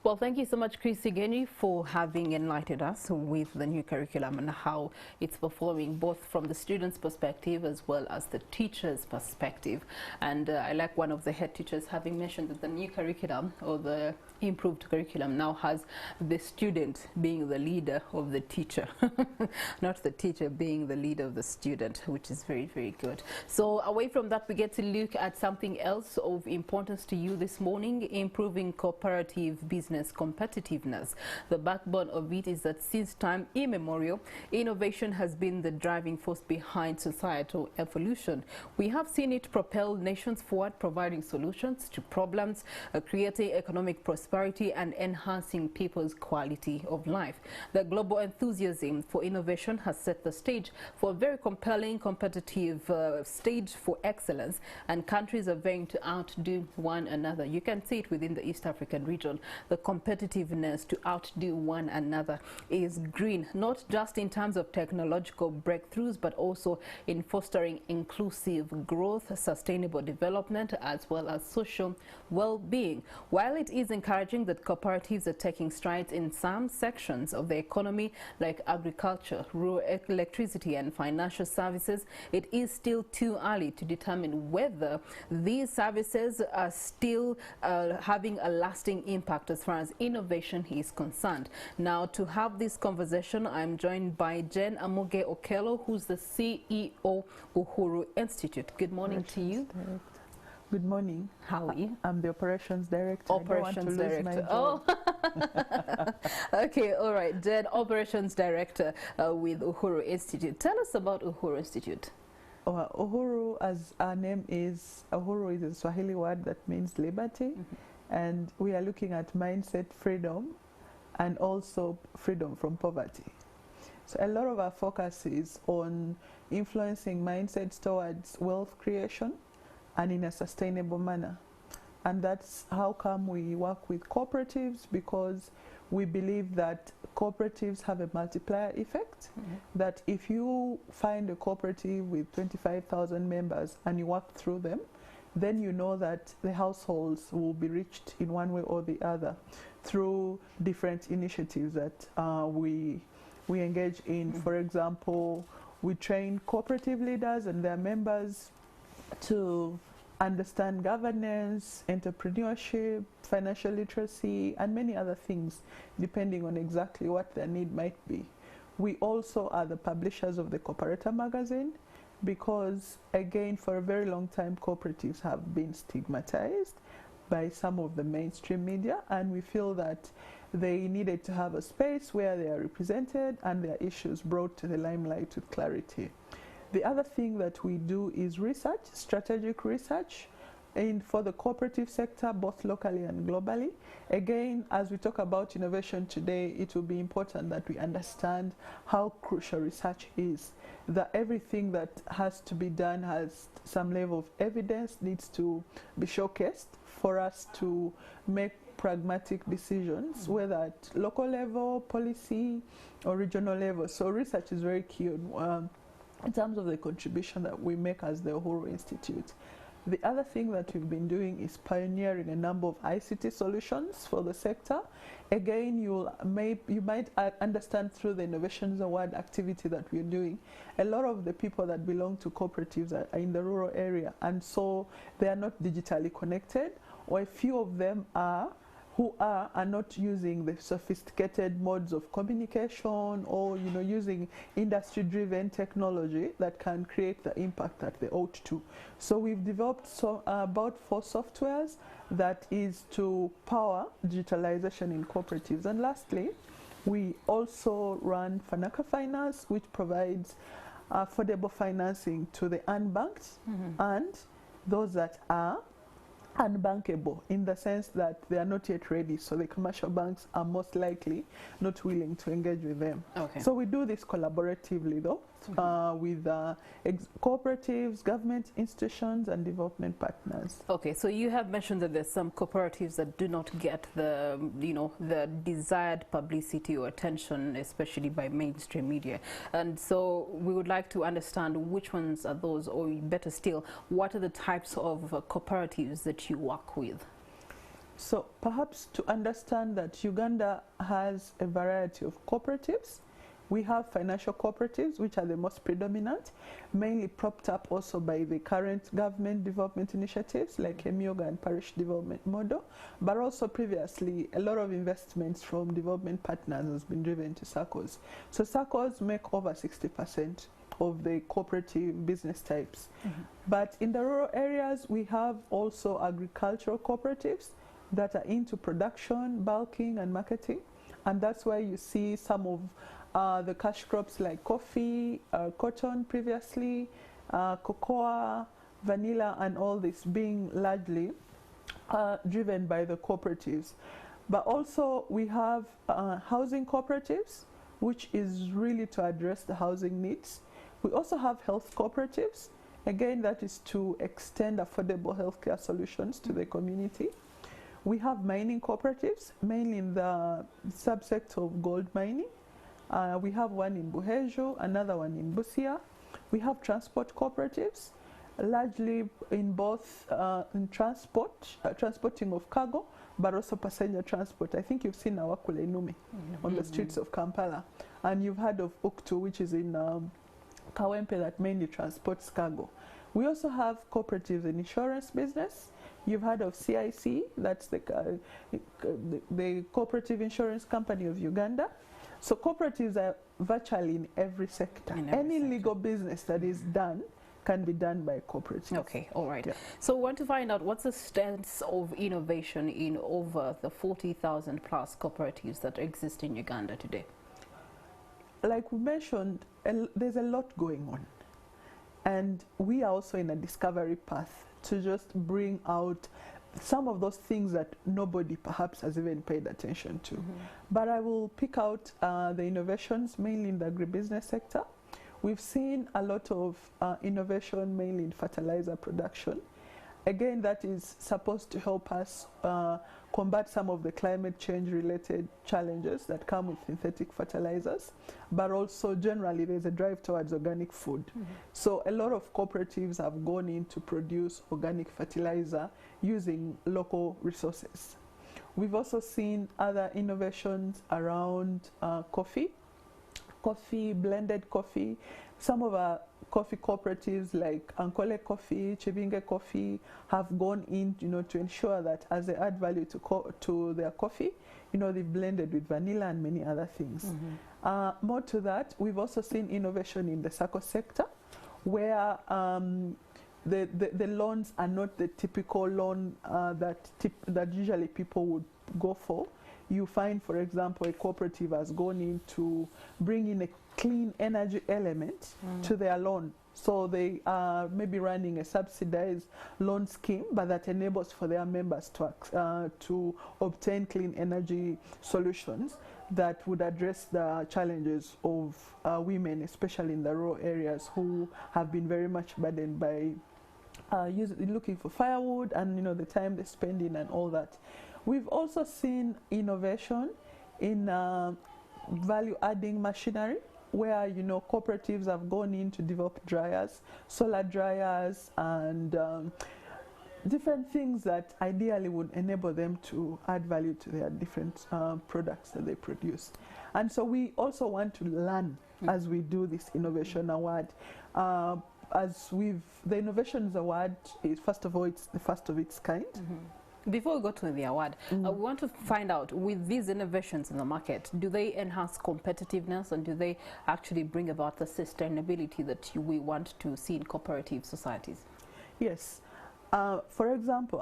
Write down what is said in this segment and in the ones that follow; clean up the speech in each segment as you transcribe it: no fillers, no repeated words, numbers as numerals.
Well, thank you so much, Chris Igeni, for having enlightened us with the new curriculum and how it's performing both from the students' perspective as well as the teachers' perspective. And I like one of the head teachers having mentioned that the new curriculum or the improved curriculum now has the student being the leader of the teacher, not the teacher being the leader of the student, which is very, very good. So away from that, we get to look at something else of importance to you this morning: improving cooperative business competitiveness. The backbone of it is that since time immemorial, innovation has been the driving force behind societal evolution. We have seen it propel nations forward, providing solutions to problems, creating economic prosperity and enhancing people's quality of life. The global enthusiasm for innovation has set the stage for a very compelling competitive stage for excellence, and countries are vying to outdo one another. You can see it within the East African region. The competitiveness to outdo one another is green, not just in terms of technological breakthroughs, but also in fostering inclusive growth, sustainable development, as well as social well-being. While it is encouraging that cooperatives are taking strides in some sections of the economy, like agriculture, rural electricity, and financial services, it is still too early to determine whether these services are still having a lasting impact as far as innovation is concerned. Now, to have this conversation, I'm joined by Jane Amuge Okello, who's the CEO UHURU Institute. Good morning to you. Good morning. How are you? I'm the operations director. Operations director. Oh, okay, all right. Jane, operations director with UHURU Institute. Tell us about UHURU Institute. UHURU, as our name is, UHURU is a Swahili word that means liberty. And we are looking at mindset freedom and also freedom from poverty. So a lot of our focus is on influencing mindsets towards wealth creation and in a sustainable manner. And that's how come we work with cooperatives, because we believe that cooperatives have a multiplier effect, that if you find a cooperative with 25,000 members and you work through them, then you know that the households will be reached in one way or the other through different initiatives that we engage in. For example, we train cooperative leaders and their members to understand governance, entrepreneurship, financial literacy, and many other things, depending on exactly what their need might be. We also are the publishers of the Cooperator magazine, because again, for a very long time, cooperatives have been stigmatized by some of the mainstream media, and we feel that they needed to have a space where they are represented and their issues brought to the limelight with clarity. The other thing that we do is research, strategic research, for the cooperative sector, both locally and globally. Again, as we talk about innovation today, it will be important that we understand how crucial research is, that everything that has to be done has some level of evidence, needs to be showcased for us to make pragmatic decisions, whether at local level, policy, or regional level. So research is very key in terms of the contribution that we make as the UHURU Institute. The other thing that we've been doing is pioneering a number of ICT solutions for the sector. Again, you might understand through the Innovations Award activity that we're doing, a lot of the people that belong to cooperatives are in the rural area, and so they are not digitally connected, or a few of them are not using the sophisticated modes of communication, or using industry-driven technology that can create the impact that they ought to. So we've developed about 4 softwares that is to power digitalization in cooperatives. And lastly, we also run Fanaka Finance, which provides affordable financing to the unbanked and those that are unbankable, in the sense that they are not yet ready, so the commercial banks are most likely not willing to engage with them. Okay. So we do this collaboratively though, with cooperatives, government institutions, and development partners. Okay, so you have mentioned that there's some cooperatives that do not get the the desired publicity or attention, especially by mainstream media, and so we would like to understand which ones are those, or better still, what are the types of cooperatives that you work with? So perhaps to understand that Uganda has a variety of cooperatives. We have financial cooperatives, which are the most predominant, mainly propped up also by the current government development initiatives like Emyoga and parish development model, but also previously a lot of investments from development partners has been driven to SACCOs. So SACCOs make over 60% of the cooperative business types. But in the rural areas, we have also agricultural cooperatives that are into production, bulking and marketing, and that's why you see some of the cash crops like coffee, cotton previously, cocoa, vanilla and all this being largely driven by the cooperatives. But also we have housing cooperatives, which is really to address the housing needs. We also have health cooperatives. Again, that is to extend affordable healthcare solutions to the community. We have mining cooperatives, mainly in the subsector of gold mining. We have one in Buheju, another one in Busia. We have transport cooperatives, largely in both in transporting of cargo, but also passenger transport. I think you've seen Awakule Inume on the streets of Kampala. And you've heard of UHURU, which is in Kawempe, that mainly transports cargo. We also have cooperatives in insurance business. You've heard of CIC, that's the Cooperative Insurance Company of Uganda. So cooperatives are virtually in every sector. Any legal business that is done can be done by cooperatives. Okay, all right. Yeah. So we want to find out what's the stance of innovation in over the 40,000 plus cooperatives that exist in Uganda today. Like we mentioned, there's a lot going on. And we are also in a discovery path to just bring out some of those things that nobody perhaps has even paid attention to. But I will pick out the innovations mainly in the agribusiness sector. We've seen a lot of innovation mainly in fertilizer production. Again, that is supposed to help us combat some of the climate change related challenges that come with synthetic fertilizers, but also generally there's a drive towards organic food. So a lot of cooperatives have gone in to produce organic fertilizer using local resources. We've also seen other innovations around coffee, blended coffee. Some of our coffee cooperatives like Ankole Coffee, Chibinge Coffee have gone in, to ensure that as they add value to their coffee, they've blended with vanilla and many other things. More to that, we've also seen innovation in the SACCO sector, where the loans are not the typical loan that usually people would go for. You find, for example, a cooperative has gone in to bring in a clean energy element to their loan. So they are maybe running a subsidized loan scheme, but that enables for their members to obtain clean energy solutions that would address the challenges of women, especially in the rural areas, who have been very much burdened by looking for firewood and the time they spend in and all that. We've also seen innovation in value-adding machinery, where cooperatives have gone in to develop dryers, solar dryers, and different things that ideally would enable them to add value to their different products that they produce. And so we also want to learn as we do this innovation award. The Innovations Award is, first of all, it's the first of its kind. Before we go to the award, we want to find out, with these innovations in the market, do they enhance competitiveness and do they actually bring about the sustainability that we want to see in cooperative societies? Yes. For example,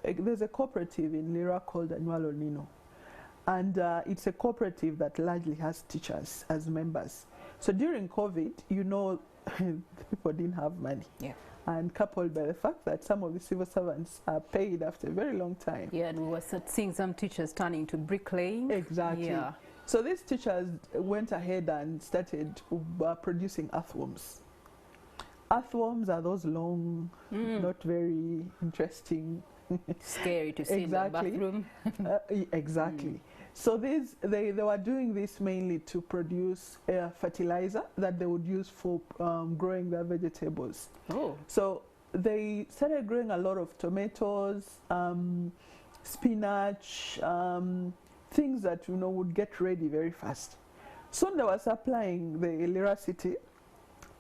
there's a cooperative in Lira called Annual Nino. And it's a cooperative that largely has teachers as members. So during COVID, people didn't have money. Yeah. And coupled by the fact that some of the civil servants are paid after a very long time. Yeah, and we were seeing some teachers turning to bricklaying. Exactly. Yeah. So these teachers went ahead and started producing earthworms. Earthworms are those long, not very interesting. Scary to see in the bathroom. Exactly. So they were doing this mainly to produce fertilizer that they would use for growing their vegetables. So they started growing a lot of tomatoes, spinach, things that would get ready very fast. Soon they were supplying the literacy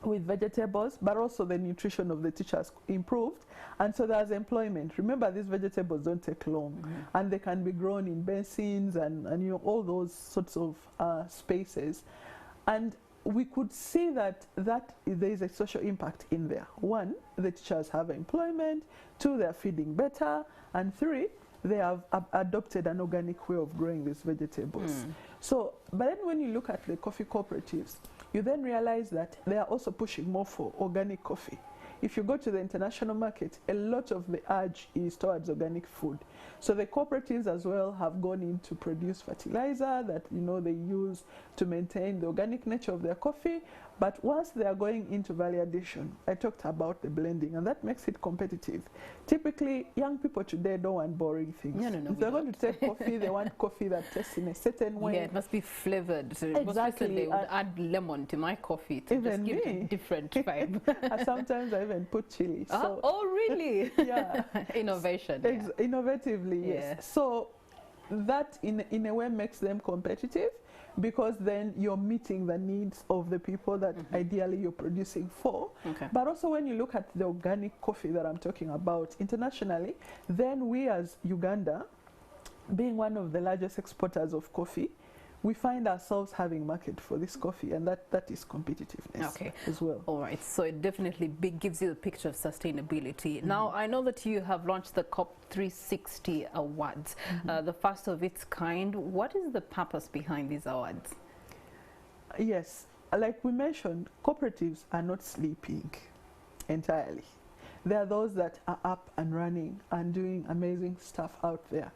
with vegetables, but also the nutrition of the teachers improved, and so there's employment. Remember, these vegetables don't take long, and they can be grown in basins and all those sorts of spaces, and we could see that there is a social impact in there. One, the teachers have employment. Two, they're feeding better, and three, they have adopted an organic way of growing these vegetables. So, but then when you look at the coffee cooperatives, you then realize that they are also pushing more for organic coffee. If you go to the international market, a lot of the urge is towards organic food. So the cooperatives as well have gone in to produce fertilizer that they use to maintain the organic nature of their coffee. But once they are going into value addition, I talked about the blending, and that makes it competitive. Typically, young people today don't want boring things. No, if they're going to take coffee, they want coffee that tastes in a certain way. Yeah, it must be flavored. So exactly. They would add lemon to my coffee to just give it a different vibe. Sometimes I even put chili. So oh, really? Yeah. Innovation. Innovatively, yes. Yeah. So that in a way makes them competitive, because then you're meeting the needs of the people that ideally you're producing for. But also when you look at the organic coffee that I'm talking about internationally, then we as Uganda, being one of the largest exporters of coffee, we find ourselves having market for this coffee, and that is competitiveness as well. All right, so it definitely gives you a picture of sustainability. Now, I know that you have launched the COP 360 Awards, the first of its kind. What is the purpose behind these awards? Yes, like we mentioned, cooperatives are not sleeping entirely. There are those that are up and running and doing amazing stuff out there.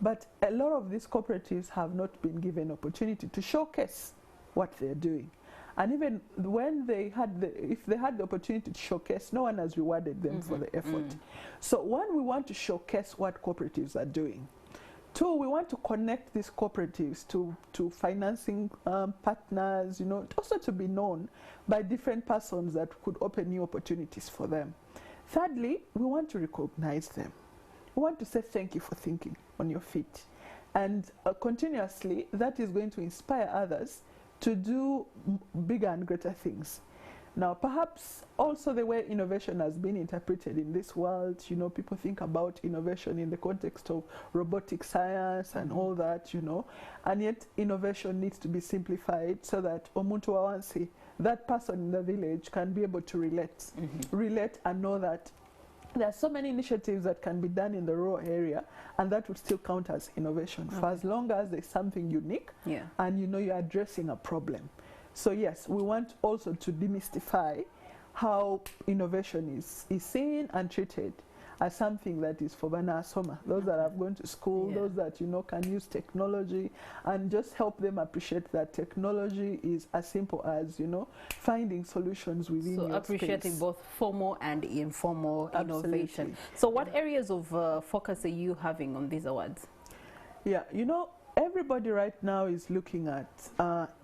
But a lot of these cooperatives have not been given opportunity to showcase what they're doing. And even when if they had the opportunity to showcase, no one has rewarded them for the effort. So one, we want to showcase what cooperatives are doing. Two, we want to connect these cooperatives to financing partners, also to be known by different persons that could open new opportunities for them. Thirdly, we want to recognize them. We want to say thank you for thinking on your feet. And continuously, that is going to inspire others to do bigger and greater things. Now, perhaps also the way innovation has been interpreted in this world, people think about innovation in the context of robotic science and all that, and yet innovation needs to be simplified so that Omuntu Wawansi, that person in the village, can be able to relate and know that there are so many initiatives that can be done in the rural area, and that would still count as innovation for as long as there's something unique and you're addressing a problem. So yes, we want also to demystify how innovation is seen and treated as something that is for Bana Soma, those that have gone to school, those that can use technology, and just help them appreciate that technology is as simple as finding solutions within your appreciating space. Both formal and informal innovation. So what areas of focus are you having on these awards? Yeah, everybody right now is looking at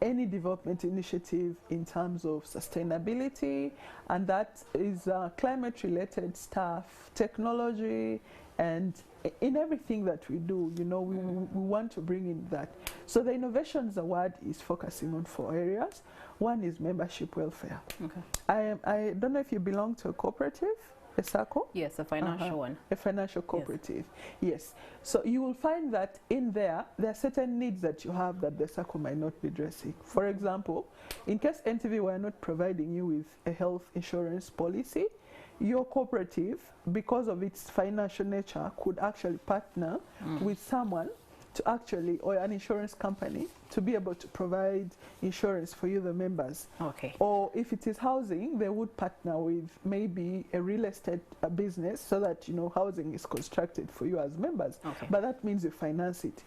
any development initiative in terms of sustainability, and that is climate-related stuff, technology, and in everything that we do, we want to bring in that. So the Innovations Award is focusing on 4 areas. One is membership welfare. I don't know if you belong to a cooperative. A SACCO? Yes, a financial one. A financial cooperative, yes. So you will find that in there are certain needs that you have that the SACCO might not be addressing. For example, in case NTV were not providing you with a health insurance policy, your cooperative, because of its financial nature, could actually partner with someone to or an insurance company, to be able to provide insurance for you, the members. Or if it is housing, they would partner with maybe a real estate business so that housing is constructed for you as members. But that means you finance it.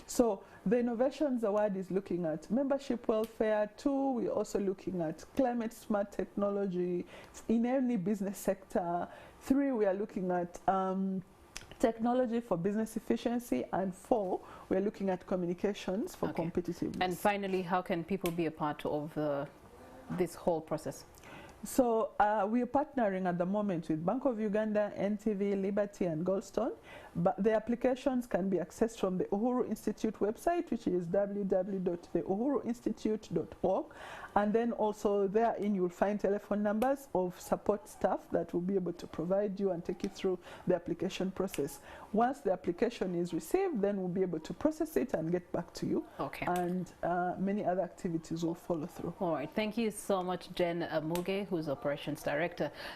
So the Innovations Award is looking at membership welfare. 2, we're also looking at climate smart technology in any business sector. 3, we are looking at technology for business efficiency, and 4, we're looking at communications for competitiveness. And finally, how can people be a part of this whole process? So we are partnering at the moment with Bank of Uganda, NTV, Liberty and Goldstone, but the applications can be accessed from the UHURU Institute website, which is www.theuhuruinstitute.org, and then also therein you'll find telephone numbers of support staff that will be able to provide you and take you through the application process. Once the application is received, then we'll be able to process it and get back to you. Okay. And many other activities will follow through. All right. Thank you so much, Jane Amuge, who's Operations Director